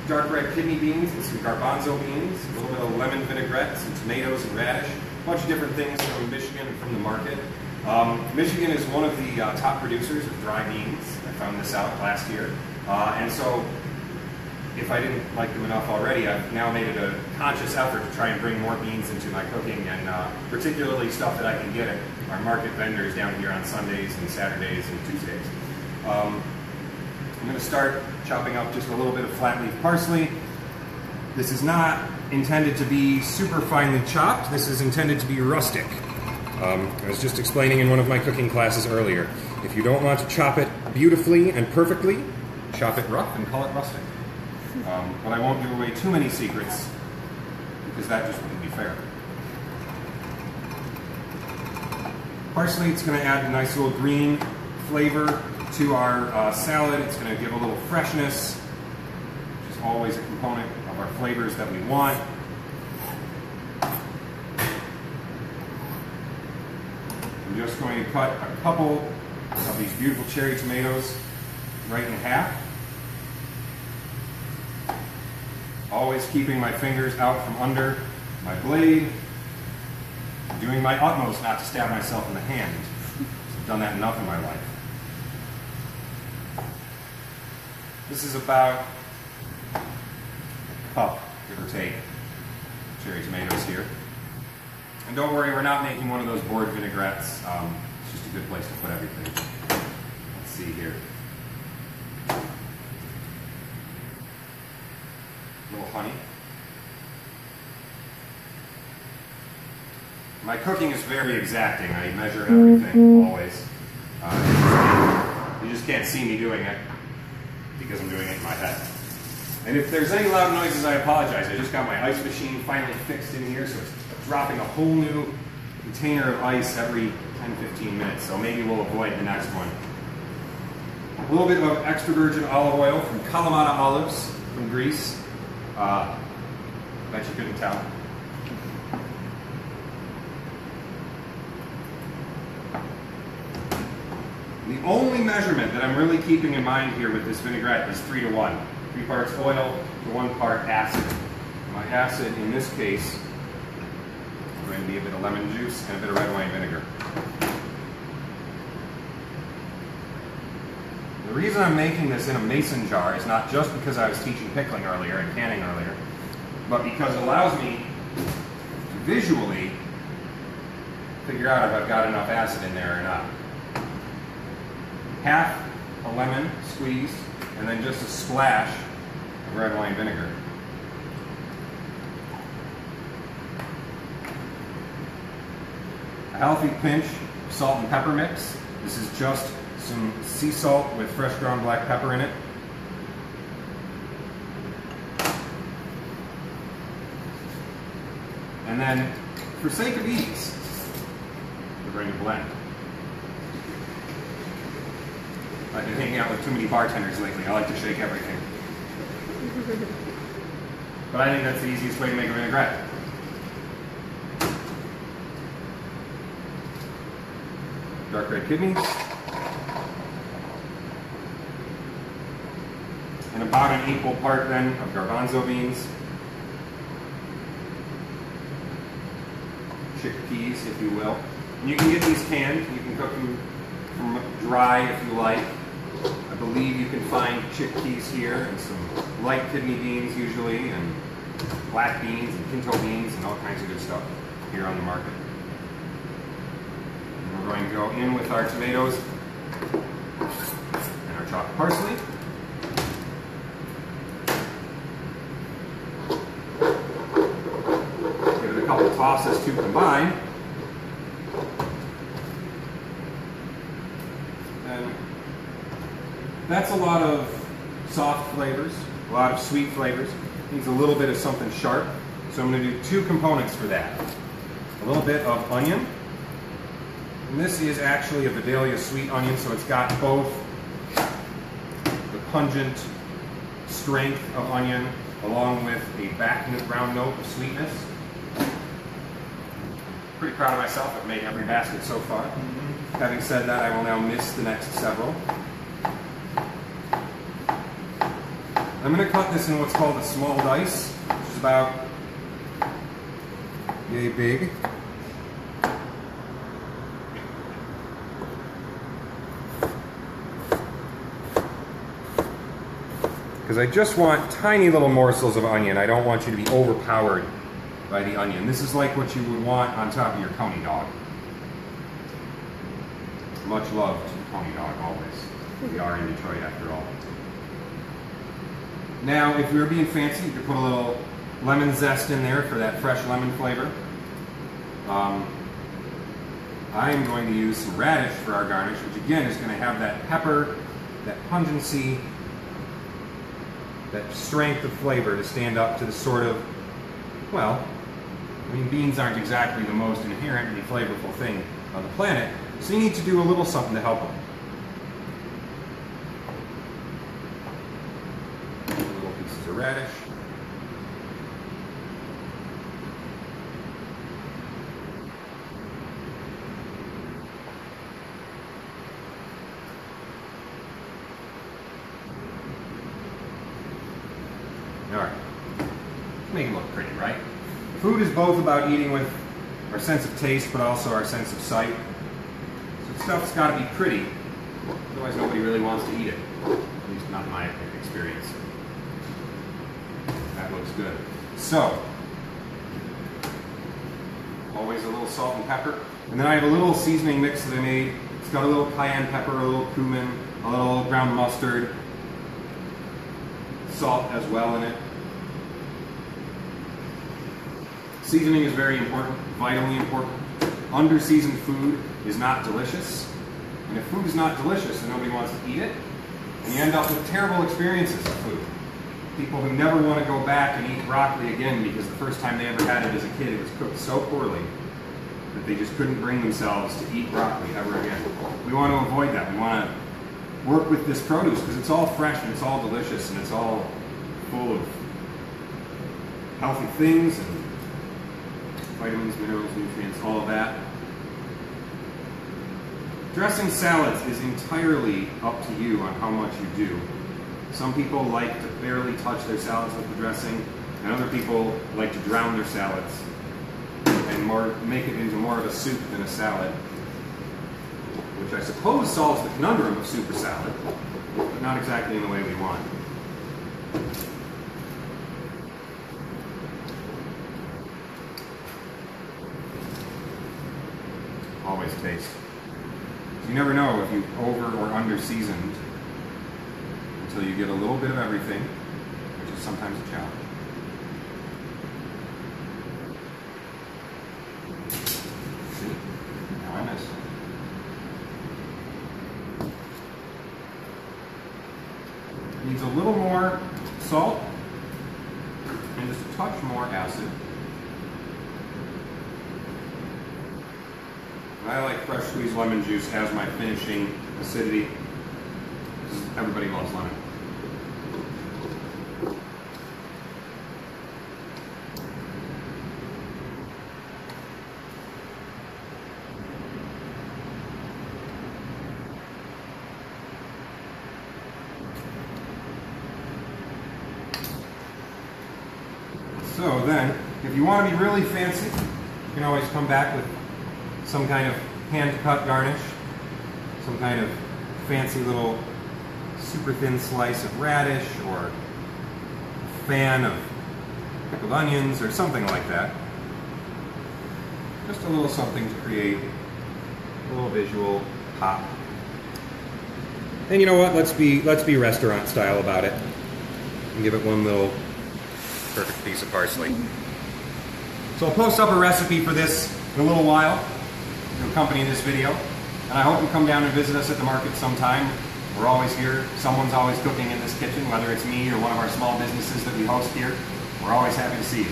dark red kidney beans and some garbanzo beans, a little bit of lemon vinaigrette, some tomatoes and radish, a bunch of different things from Michigan and from the market. Michigan is one of the top producers of dry beans. I found this out last year. And so, if I didn't like them enough already, I've now made it a conscious effort to try and bring more beans into my cooking, and particularly stuff that I can get at our market vendors down here on Sundays and Saturdays and Tuesdays. I'm going to start chopping up just a little bit of flat leaf parsley. This is not intended to be super finely chopped. This is intended to be rustic. I was just explaining in one of my cooking classes earlier. If you don't want to chop it beautifully and perfectly, chop it rough and call it rustic. But I won't give away too many secrets, because that just wouldn't be fair. Parsley, it's going to add a nice little green flavor to our salad. It's going to give a little freshness, which is always a component of our flavors that we want. I'm just going to cut a couple of these beautiful cherry tomatoes right in half. Always keeping my fingers out from under my blade, doing my utmost not to stab myself in the hand. I've done that enough in my life. This is about a cup, give or take, cherry tomatoes here. And don't worry, we're not making one of those board vinaigrettes. It's just a good place to put everything. Let's see here. A little honey. My cooking is very exacting. I measure everything, always. You just can't see me doing it because I'm doing it in my head. And if there's any loud noises, I apologize. I just got my ice machine finally fixed in here, so it's dropping a whole new container of ice every 10-15 minutes, so maybe we'll avoid the next one. A little bit of extra virgin olive oil from Kalamata olives from Greece. Bet you couldn't tell. The only measurement that I'm really keeping in mind here with this vinaigrette is 3 to 1. 3 parts oil to 1 part acid. My acid in this case is going to be a bit of lemon juice and a bit of red wine vinegar. The reason I'm making this in a mason jar is not just because I was teaching pickling earlier and canning earlier, but because it allows me to visually figure out if I've got enough acid in there or not. Half a lemon squeezed, and then just a splash of red wine vinegar. A healthy pinch of salt and pepper mix. This is just some sea salt with fresh ground black pepper in it. And then, for sake of ease, we're going to blend. I've been hanging out with too many bartenders lately. I like to shake everything. But I think that's the easiest way to make a vinaigrette. Dark red kidneys. And about an equal part then of garbanzo beans. Chickpeas, if you will. And you can get these canned. You can cook them from dry if you like. I believe you can find chickpeas here, and some light kidney beans usually, and black beans and pinto beans and all kinds of good stuff here on the market. And we're going to go in with our tomatoes and our chopped parsley. Give it a couple tosses to combine. And that's a lot of soft flavors, a lot of sweet flavors. Needs a little bit of something sharp. So I'm going to do 2 components for that. A little bit of onion. And this is actually a Vidalia sweet onion, so it's got both the pungent strength of onion along with a background note of sweetness. Pretty proud of myself. I've made every basket so far. Having said that, I will now miss the next several. I'm going to cut this in what's called a small dice, which is about yay big. Because I just want tiny little morsels of onion. I don't want you to be overpowered by the onion. This is like what you would want on top of your coney dog. Much love to the coney dog, always. We are in Detroit after all. Now, if we were being fancy, you could put a little lemon zest in there for that fresh lemon flavor. I am going to use some radish for our garnish, which again is going to have that pepper, that pungency, that strength of flavor to stand up to the sort of, well, I mean, beans aren't exactly the most inherently flavorful thing on the planet, so you need to do a little something to help them. Little pieces of radish. Alright, make it look pretty, right? Food is both about eating with our sense of taste, but also our sense of sight. So stuff's got to be pretty, otherwise nobody really wants to eat it. At least not in my experience. That looks good. So, always a little salt and pepper. And then I have a little seasoning mix that I made. It's got a little cayenne pepper, a little cumin, a little ground mustard, salt as well in it. Seasoning is very important, vitally important. Under-seasoned food is not delicious. And if food is not delicious, then nobody wants to eat it. And you end up with terrible experiences of food. People who never want to go back and eat broccoli again because the first time they ever had it as a kid, it was cooked so poorly that they just couldn't bring themselves to eat broccoli ever again. We want to avoid that. We want to work with this produce because it's all fresh and it's all delicious and it's all full of healthy things and vitamins, minerals, nutrients, all of that. Dressing salads is entirely up to you on how much you do. Some people like to barely touch their salads with the dressing, and other people like to drown their salads and make it into more of a soup than a salad, which I suppose solves the conundrum of soup or salad, but not exactly in the way we want. Always taste. You never know if you've over or under seasoned until you get a little bit of everything, which is sometimes a challenge. See? Now I miss. Needs a little more salt and just a touch more acid. I like fresh squeezed lemon juice as my finishing acidity, because everybody loves lemon. So then, if you want to be really fancy, you can always come back with some kind of hand-cut garnish, some kind of fancy little super thin slice of radish, or a fan of pickled onions, or something like that. Just a little something to create a little visual pop. And you know what? Let's be restaurant style about it, and give it one little perfect piece of parsley. So I'll post up a recipe for this in a little while to accompany this video, and I hope you come down and visit us at the market sometime. We're always here. Someone's always cooking in this kitchen, whether it's me or one of our small businesses that we host here. We're always happy to see you.